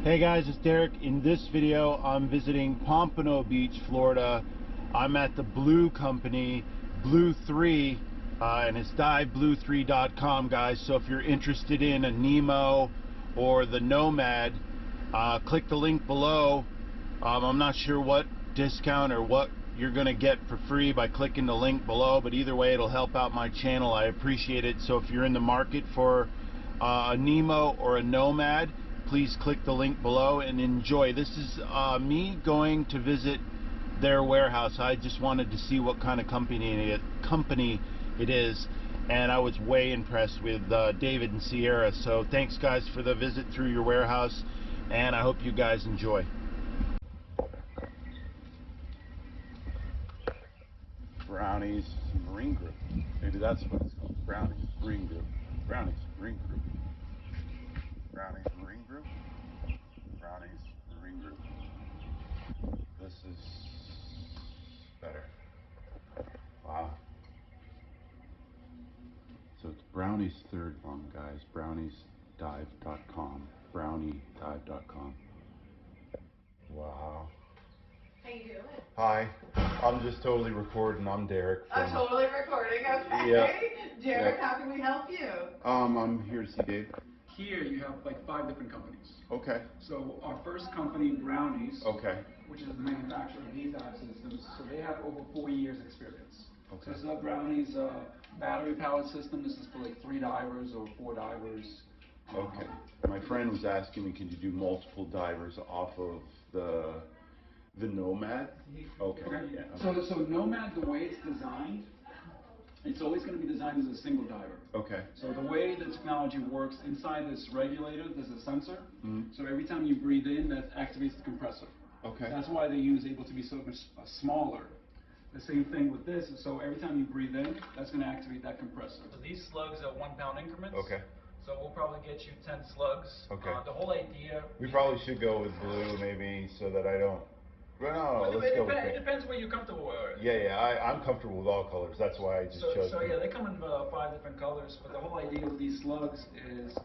Hey guys, it's Derek. In this video, I'm visiting Pompano Beach, Florida. I'm at the Blue company, BLU3, and it's BLU3.com, guys. So if you're interested in a Nemo or the Nomad, click the link below. I'm not sure what discount or what you're gonna get for free by clicking the link below, but either way, it'll help out my channel. I appreciate it. So if you're in the market for a Nemo or a Nomad, please click the link below and enjoy. This is me going to visit their warehouse. I just wanted to see what kind of company it is, and I was way impressed with David and Sierra. So thanks guys for the visit through your warehouse, and I hope you guys enjoy. Brownies Marine Group. Maybe that's what it's called. Brownies Marine Group. Brownies Marine Group. Brownies Marine Group. Brownies Marine Group. This is better. Wow. So it's Brownies third one, guys. Browniesdive.com. Browniedive.com. Wow. How you doing? Hi. I'm just totally recording. I'm Derek. I'm totally recording. Okay. Yeah. Derek, Yeah. how can we help you? I'm here to see Dave. Here you have like 5 different companies. Okay. So our first company, Brownies, Okay. which is the manufacturer of these dive systems, so they have over 4 years experience. Okay. So this is a Brownies battery powered system. This is for like 3 divers or 4 divers. Okay. My friend was asking me, can you do multiple divers off of the Nomad? Okay. Yeah. So Nomad, the way it's designed, it's always going to be designed as a single diver. Okay. So the way the technology works, inside this regulator, there's a sensor. Mm-hmm. So every time you breathe in, that activates the compressor. Okay. That's why the unit is able to be so much smaller. The same thing with this, so every time you breathe in, that's going to activate that compressor. So these slugs are 1 pound increments. Okay. So we'll probably get you 10 slugs. Okay. The whole idea... We probably should go with blue, maybe, so that I don't... Well, no, let's go with pink. It depends where you're comfortable with. Yeah, I'm comfortable with all colors. That's why I just chose So pink. yeah, they come in 5 different colors, but the whole idea with these slugs is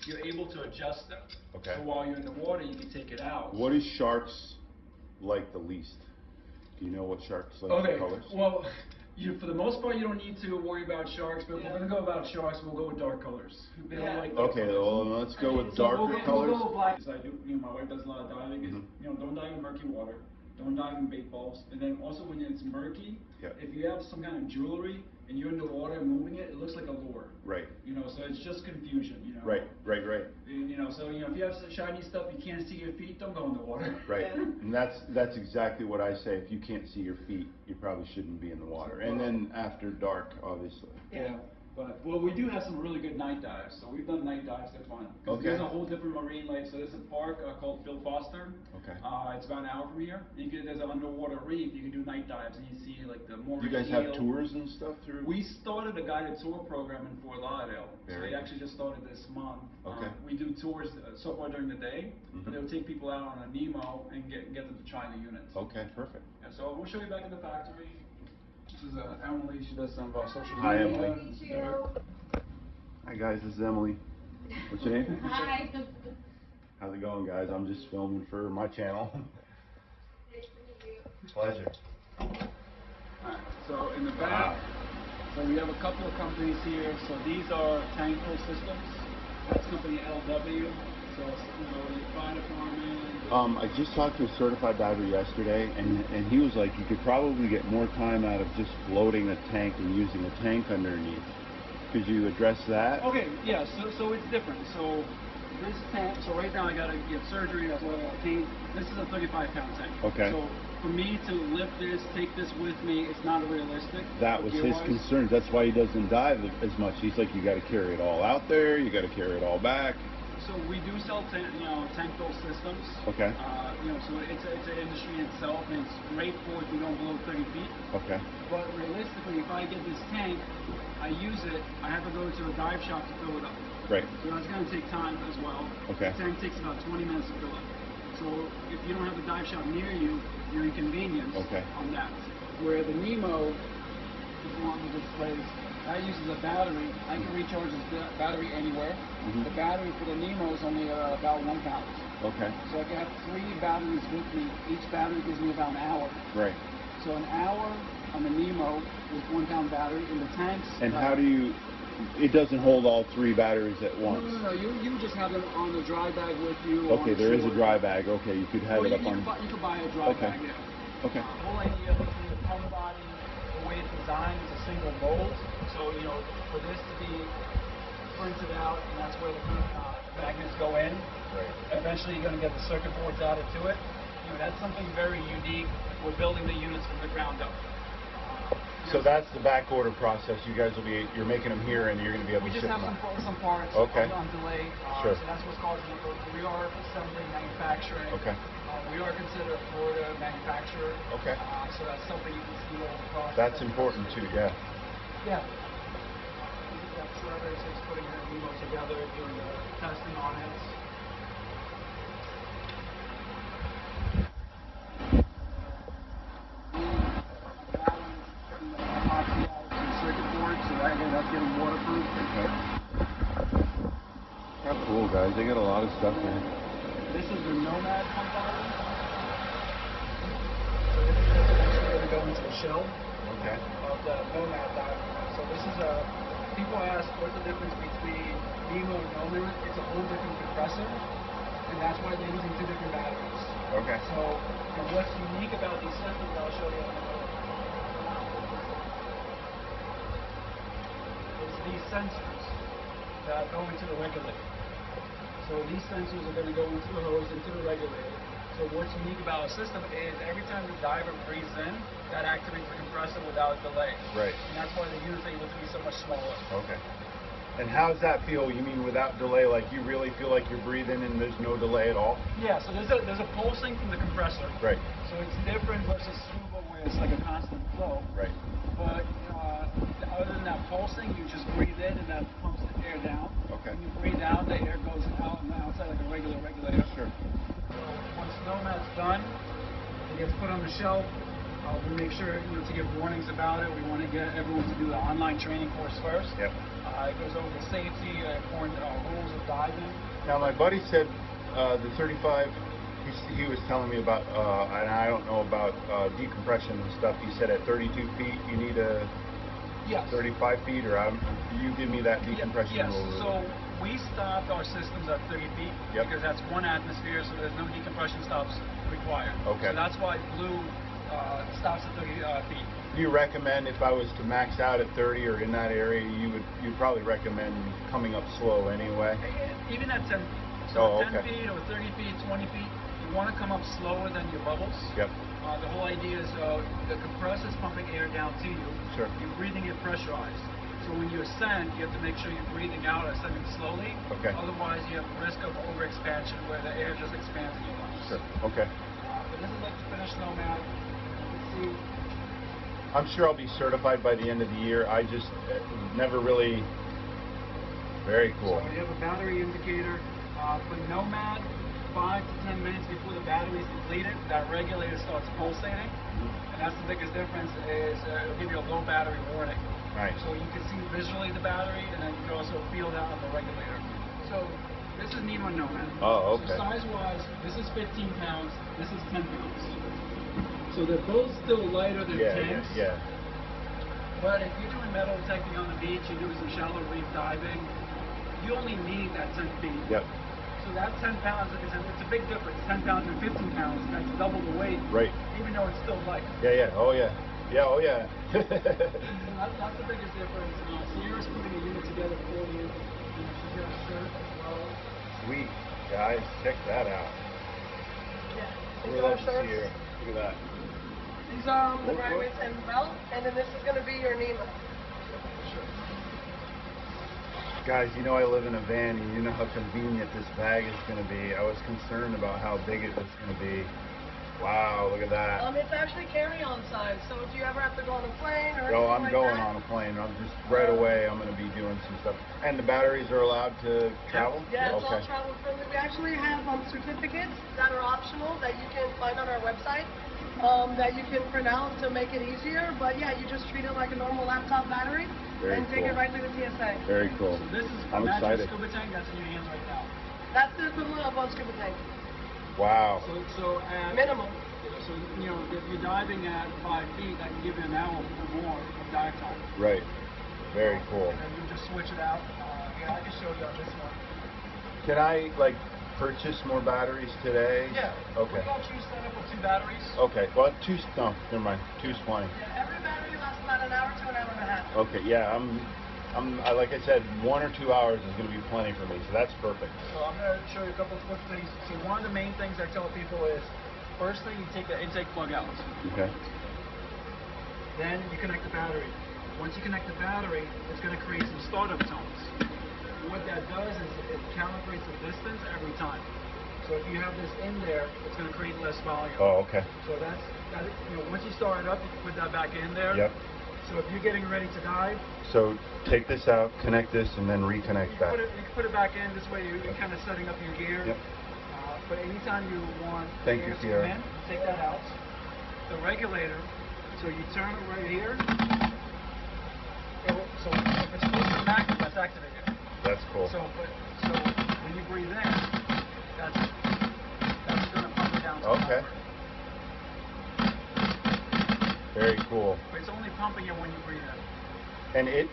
you're able to adjust them. Okay. So while you're in the water, you can take it out. What is sharks like the least? Do you know what sharks like the colors? Well, for the most part, you don't need to worry about sharks, but if we're going to go about sharks, we'll go with dark colors. They don't like dark colors. Well, let's go with darker colors. We'll go with black. So my wife does a lot of diving. Don't dive in murky water. Don't dive in bait balls. And then also when it's murky, if you have some kind of jewelry and you're in the water moving it, it looks like a lure. Right. So it's just confusion, Right. And, so if you have some shiny stuff, you can't see your feet, don't go in the water. Right. And that's exactly what I say. If you can't see your feet, you probably shouldn't be in the water. And then after dark, obviously. Yeah. But, well, we do have some really good night dives. So we've done night dives, they're fun. Okay. There's a whole different marine life. So there's a park called Phil Foster. Okay. It's about an hour from here. There's an underwater reef. You can do night dives and you see like the more. You guys have tours and stuff through? We started a guided tour program in Fort Lauderdale. So we actually just started this month. Okay. We do tours so far during the day, but they'll take people out on a Nemo and get them to try the units. Okay, perfect. Yeah, so we'll show you back in the factory. This is Emily. She does some of our social media. Hi, Emily. Nice to meet you. Hi guys, this is Emily. What's your name? Hi. How's it going, guys? I'm just filming for my channel. Nice to meet you. Pleasure. Alright, so in the back, so we have a couple of companies here. So these are Tango systems. That's company LW. So the fire department. I just talked to a certified diver yesterday, and he was like, you could probably get more time out of just floating a tank and using a tank underneath. Could you address that? Okay, yeah, so it's different. So this tank, so right now I gotta get surgery, that's what I paint. This is a 35-pound tank. Okay. So for me to lift this, take this with me, it's not realistic. That was his concern. That's why he doesn't dive as much. He's like, you gotta carry it all out there, you gotta carry it all back. So we do sell tank-filled systems. Okay. So it's an industry in itself, and it's great for if you don't below 30 feet. Okay. But realistically, if I get this tank, I use it, I have to go to a dive shop to fill it up. Right. So that's going to take time as well. Okay. The tank takes about 20 minutes to fill up. So if you don't have a dive shop near you, you're inconvenienced on that. Where the Nemo is one that displays that uses a battery. I can recharge this battery anywhere. The battery for the Nemo is only about 1 pound. Okay. So I can have 3 batteries with me. Each battery gives me about an hour. Right. So an hour on the Nemo with 1 pound battery in the tanks. And how do you? It doesn't hold all 3 batteries at once. No. You just have them on the dry bag with you. Okay, there is a dry bag. Okay, you could have it up on. You could buy a dry bag. Yeah. Okay. The whole idea of the tongue body, the way it's designed, is a single mold. So for this to be printed out, and that's where the magnets go in. Right. Eventually, you're going to get the circuit boards added to it. That's something very unique. We're building the units from the ground up. So that's the back order process. You guys will be, you're making them here, and you're going to be able to ship them out. We just have some parts on delay. Sure. So that's what's causing it. We are assembly manufacturing. Okay. We are considered a Florida manufacturer. Okay. So that's something you can see all the process. That's important too. Yeah. Yeah. That's Shredder is putting the Nemo together, doing the testing on it. Circuit board, so that's getting waterproof. Okay. How cool, guys! They got a lot of stuff here. This is the Nomad pump bottle. So this is actually going to go into the shell of the Nomad dive. So this is people ask what's the difference between Nemo and Nomad. It's a whole different compressor, and that's why they're using 2 different batteries. Okay. So what's unique about these systems, I'll show you in a minute, is these sensors that go into the regulator. So these sensors are going to go into the hose, into the regulator. So what's unique about our system is every time the diver breathes in, that activates the compressor without a delay. Right. And that's why the units are able to be so much smaller. Okay. And how does that feel? You mean without delay? Like you really feel like you're breathing and there's no delay at all? Yeah. So there's a pulsing from the compressor. Right. So it's different versus scuba where it's like a constant flow. Right. But other than that pulsing, you just breathe in and that pumps the air down. Okay. When you breathe out, the air goes out and outside like a regular regulator. Sure. So once Nomad's done, it gets put on the shelf. We make sure to give warnings about it. We want to get everyone to do the online training course first. Yep. It goes over the safety, important rules of diving. Now my buddy said the 35. He was telling me about, and I don't know about decompression and stuff. He said at 32 feet you need a 35 feet, or you give me that decompression rule. So we stopped our systems at 30 feet because that's 1 atmosphere, so there's no decompression stops required. Okay. So that's why Blue stops at 30 feet. Do you recommend if I was to max out at 30 or in that area, you'd probably recommend coming up slow anyway? Even at 10 feet. So 10 feet or 30 feet, 20 feet, you want to come up slower than your bubbles. Yep. The whole idea is the compressor is pumping air down to you. Sure. You're breathing it pressurized. So when you ascend, you have to make sure you're breathing out, ascending slowly. Okay. Otherwise, you have risk of overexpansion where the air just expands in your lungs. Sure. Okay. But this is like the finished Nomad. You can see. I'm sure I'll be certified by the end of the year. I just never really. Very cool. So you have a battery indicator. For Nomad, 5 to 10 minutes before the battery is depleted, that regulator starts pulsating. And that's the biggest difference is it'll give you a low battery warning. Right. So you can see visually the battery, and then you can also feel that on the regulator. So this is Nemo and Nomad. Oh, okay. So size-wise, this is 15 pounds, this is 10 pounds. So they're both still lighter than tanks. Yeah. But if you're doing metal detecting on the beach, you're doing some shallow reef diving, you only need that 10 feet. Yep. So that 10 pounds, it's a big difference. 10 pounds and 15 pounds, that's double the weight. Right. Even though it's still light. Yeah. Oh yeah. Yeah. Oh yeah. So that's the biggest difference. Sierra's putting a unit together for you. She's got a shirt as well. Sweet. Guys, check that out. Yeah. We These love are to see shirts. her. Look at that. These are the privates and belt, and then this is going to be your Nemo. Guys, you know I live in a van, and you know how convenient this bag is going to be. I was concerned about how big it was going to be. Wow, look at that. It's actually carry-on size, so if you ever have to go on a plane or Oh, anything I'm like going that, on a plane. I'm just right away. I'm going to be doing some stuff. And the batteries are allowed to travel? Yeah, it's all Okay. travel friendly. We actually have certificates that are optional that you can find on our website that you can print out to make it easier. But yeah, you just treat it like a normal laptop battery. Very and take cool. it right through the TSA. Very cool. So this is I'm magic excited. scuba tank that's in your hands right now. That's the equivalent of one scuba tank. Wow. So at Minimum. So you know, if you're diving at 5 feet, I can give you an hour or more of dive time. Right. Very cool. And then you just switch it out. Yeah, I can show you on this one. Can I like purchase more batteries today? Yeah. Okay. We got you set up with 2 batteries. Okay. Well, no, never mind. Two's fine. Yeah, every battery lasts about an hour to an hour and a half. Okay. Yeah. Like I said, 1 or 2 hours is going to be plenty for me, so that's perfect. So I'm going to show you a couple of quick things. So one of the main things I tell people is, first thing, you take the intake plug out. Okay. Then you connect the battery. Once you connect the battery, it's going to create some startup tones. And what that does is it calibrates the distance every time. So if you have this in there, it's going to create less volume. Oh, okay. So that, you know, once you start it up, you can put that back in there. Yep. So if you're getting ready to dive, So take this out, connect this, and then reconnect you that. can put it back in. This way you're kind of setting up your gear. Yep. But anytime you want Thank air you, to Sierra. come in, take that out. The regulator, so you turn it right here. So if it's close to the magnet, that's activated. That's cool. So when you breathe in, that's going to pump it down to Okay. the Very cool. But it's only pumping it when you breathe in. And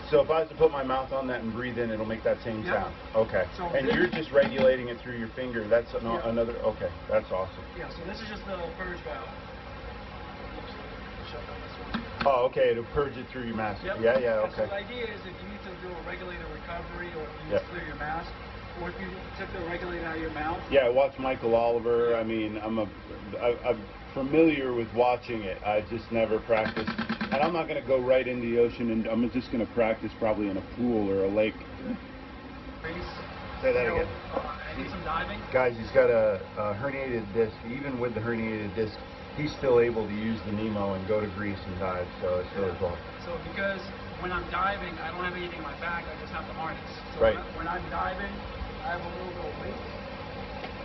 so if I was to put my mouth on that and breathe in, it'll make that same Yep. sound. Okay. So And this- you're just regulating it through your finger. That's Yep. another. Okay. That's awesome. Yeah, so this is just the purge valve. Oops, shut down this one. Oh, okay. It'll purge it through your mask. Yep. Yeah. So Okay. the idea is if you need to do a regulator recovery, or if you need Yep. to clear your mask, or if you took the regulator out of your mouth. Yeah, I watch Michael Oliver. I mean, I'm familiar with watching it. I just never practiced. And I'm not going to go right into the ocean, and I'm just going to practice probably in a pool or a lake. Say that again. I need some diving. Guys, he's got a herniated disc. Even with the herniated disc, he's still able to use the Nemo and go to Greece and dive. So it's really cool. So because when I'm diving, I don't have anything in my back, I just have the harness. So Right. when I'm diving, I have a little bit of weight,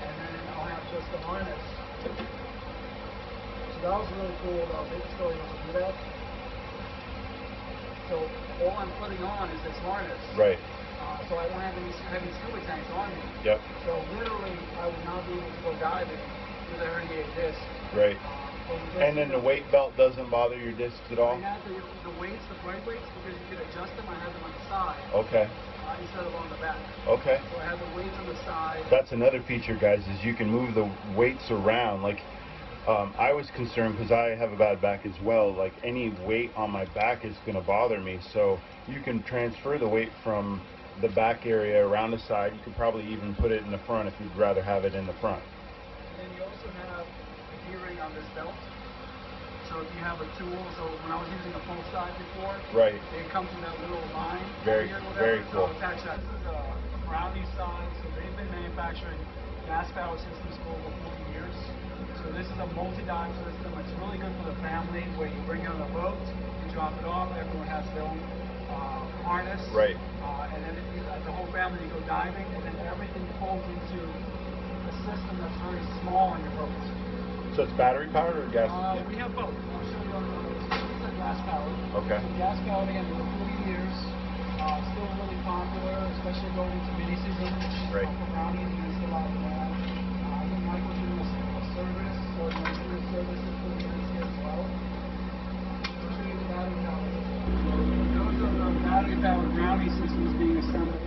and then I'll have just the harness. So that was really cool that I was still able to do that. So all I'm putting on is this harness. Right. So I don't have any heavy scuba tanks on me. Yep. So literally, I would not be able to go diving with a herniated disc. Right. But with this, And then the weight belt doesn't bother your discs at all? I have the weights, the bright weights, because you can adjust them. I have them on the side Okay. instead of on the back. Okay. So I have the weights on the side. That's another feature, guys, is you can move the weights around. Like, I was concerned because I have a bad back as well. Like, any weight on my back is going to bother me. So you can transfer the weight from the back area around the side. You could probably even put it in the front if you'd rather have it in the front. And then you also have a keyring on this belt. So if you have a tool, so when I was using a full side before, Right. it comes with that little line. Very- here or very whatever, cool. So attach that. This is a Brownie side, so they've been manufacturing gas power systems for over 40 years. So this is a multi-dive system. It's really good for the family, where you bring it on a boat, you drop it off, everyone has their own harness. Right. And then the whole family, you go diving, and then everything folds into a system that's very small on your boat. So it's battery powered or gas? We have both. I'll show you on this is gas powered. Okay. So gas powered again for 40 years. Still really popular, especially going into mini season. Right. For brownies, and there's a lot of that. I think Michael's doing a service, so there's a service for the kids here as well. I'll show you the battery powered system. Those are the battery powered brownie systems being assembled.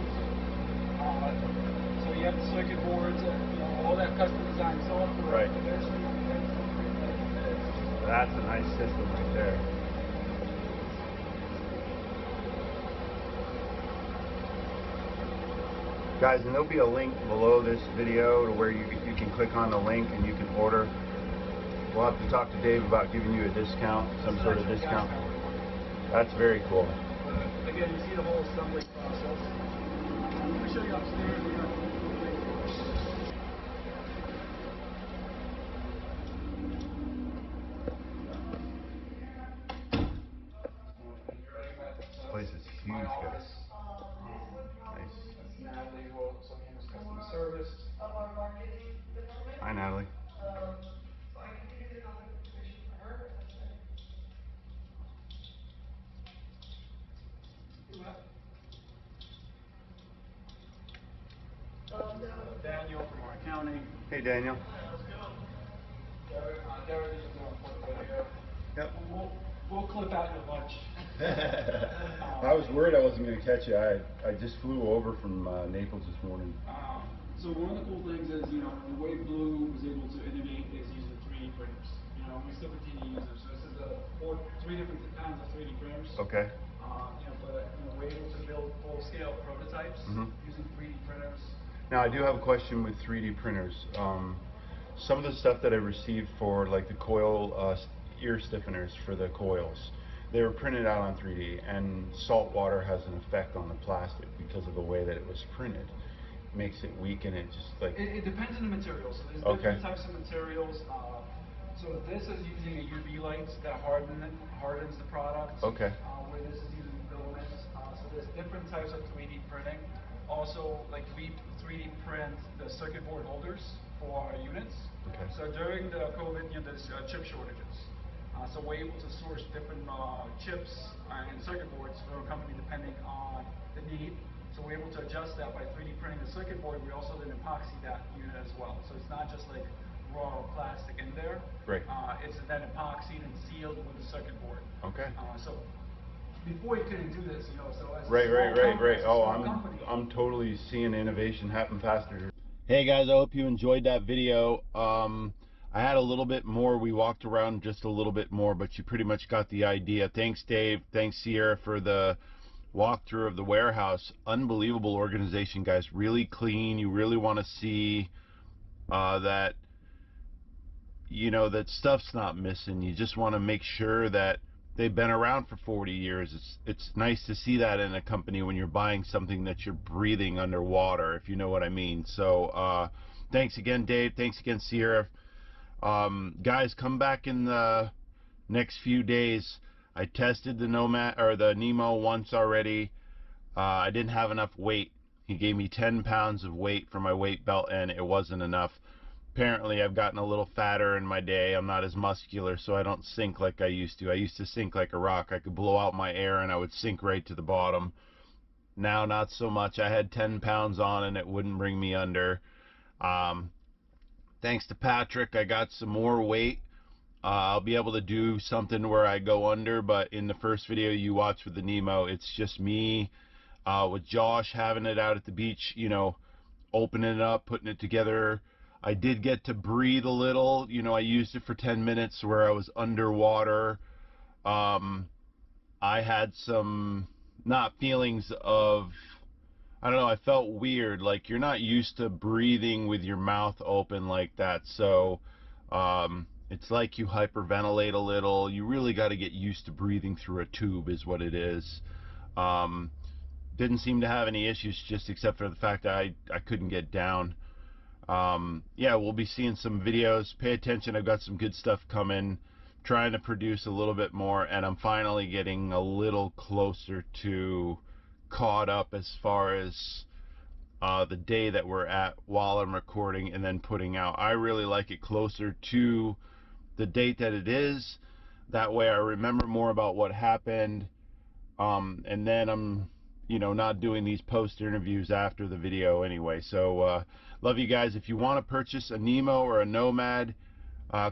So you have the circuit boards, all that custom design software. Right. Eventually, That's a nice system right there. Guys, and there'll be a link below this video to where you can click on the link and you can order. We'll have to talk to Dave about giving you a discount, some sort of discount. That's very cool. Again, you see the whole assembly process. I'm going to show you upstairs. We got This place is huge, guys. Nice. Natalie, who also handles customer service. Hi, Natalie. Hey, Daniel. Derek is doing a quick video. Yep. We'll clip out your lunch. I was worried I wasn't going to catch you. I just flew over from Naples this morning. So one of the cool things is, you know, the way Blue was able to innovate is using 3D printers. You know, we still continue to use them. So this is three different kinds of 3D printers. Okay. You know, but we're able to build full-scale prototypes using 3D printers. Now I do have a question with 3D printers. Some of the stuff that I received for like the coil ear stiffeners for the coils, they were printed out on 3D, and salt water has an effect on the plastic because of the way that it was printed. Makes it weak, and it just like... It depends on the materials. So there's different types of materials. So this is using a UV light that hardens the product. Okay. Where this is using filaments. So there's different types of 3D printing. Also, like we 3D print the circuit board holders for our units. Okay. So during the COVID, you know, there's chip shortages. So we're able to source different chips and circuit boards for a company depending on the need. So we're able to adjust that by 3D printing the circuit board. We also then epoxy that unit as well. So it's not just like raw plastic in there. Right. It's then epoxied and sealed with the circuit board. Okay. So before you couldn't do this, you know. So as right. Oh, I'm company, totally seeing innovation happen faster. Hey guys, I hope you enjoyed that video. I had a little bit more. We walked around just a little bit more, but you pretty much got the idea. Thanks, Dave. Thanks, Sierra, for the walkthrough of the warehouse. Unbelievable organization, guys. Really clean. You really want to see that, you know, that stuff's not missing. You just want to make sure that they've been around for 40 years. It's nice to see that in a company when you're buying something that you're breathing underwater, if you know what I mean. So thanks again, Dave. Thanks again, Sierra. Guys, come back in the next few days. I tested the Nomad or the Nemo once already. I didn't have enough weight. He gave me 10 pounds of weight for my weight belt, and it wasn't enough. Apparently I've gotten a little fatter in my day. I'm not as muscular, so I don't sink like I used to. I used to sink like a rock. I could blow out my air and I would sink right to the bottom. Now not so much. I had 10 pounds on and it wouldn't bring me under. Thanks to Patrick, I got some more weight. I'll be able to do something where I go under, but in the first video you watched with the Nemo, it's just me with Josh having it out at the beach, you know, opening it up, putting it together. I did get to breathe a little. You know, I used it for 10 minutes where I was underwater. I had some, not feelings of, I don't know, I felt weird. Like, you're not used to breathing with your mouth open like that. So, it's like you hyperventilate a little. You really got to get used to breathing through a tube is what it is. Didn't seem to have any issues, just except for the fact that I couldn't get down. Yeah, we'll be seeing some videos. Pay attention. I've got some good stuff coming. Trying to produce a little bit more, and I'm finally getting a little closer to caught up as far as the day that we're at while I'm recording and then putting out. I really like it closer to the date that it is. That way I remember more about what happened, and then I'm, you know, not doing these post interviews after the video anyway. So love you guys. If you want to purchase a Nemo or a Nomad,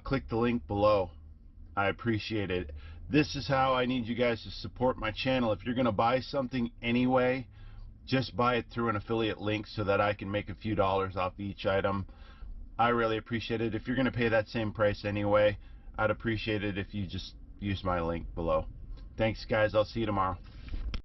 click the link below. I appreciate it. This is how I need you guys to support my channel. If you're going to buy something anyway, just buy it through an affiliate link so that I can make a few dollars off each item. I really appreciate it. If you're going to pay that same price anyway, I'd appreciate it if you just use my link below. Thanks, guys. I'll see you tomorrow.